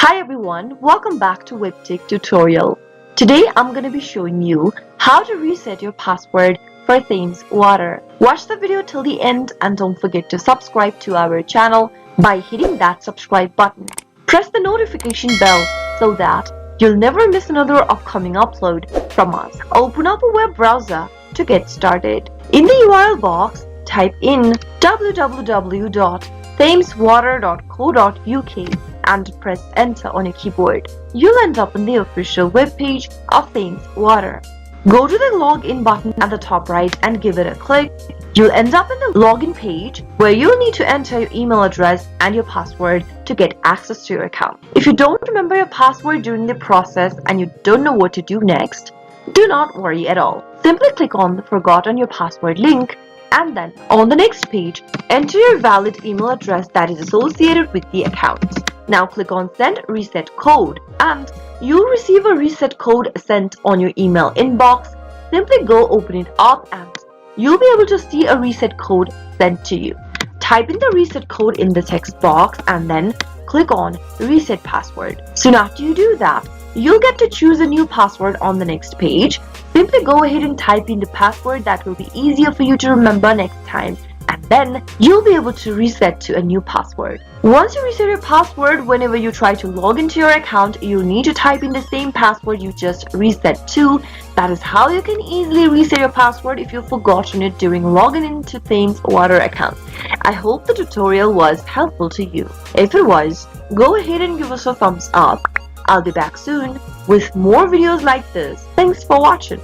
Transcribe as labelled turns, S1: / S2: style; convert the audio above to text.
S1: Hi everyone, welcome back to Webtech Tutorial. Today I'm going to be showing you how to reset your password for Thames Water. Watch the video till the end and don't forget to subscribe to our channel by hitting that subscribe button. Press the notification bell so that you'll never miss another upcoming upload from us. Open up a web browser to get started. In the URL box, type in www.thameswater.co.uk and press enter on your keyboard. You'll end up on the official web page of Thames Water. Go to the login button at the top right and give it a click. You'll end up in the login page where you'll need to enter your email address and your password to get access to your account. If you don't remember your password during the process and you don't know what to do next, do not worry at all. Simply click on the Forgotten Your Password link and then on the next page, enter your valid email address that is associated with the account. Now click on Send Reset Code and you'll receive a reset code sent on your email inbox. Simply go open it up and you'll be able to see a reset code sent to you. Type in the reset code in the text box and then click on Reset Password. Soon after you do that, you'll get to choose a new password on the next page. Simply go ahead and type in the password that will be easier for you to remember next time, and then you'll be able to reset to a new password. Once you reset your password, whenever you try to log into your account, you'll need to type in the same password you just reset to. That is how you can easily reset your password if you've forgotten it during logging into Thames Water account. I hope the tutorial was helpful to you. If it was, go ahead and give us a thumbs up. I'll be back soon with more videos like this. Thanks for watching.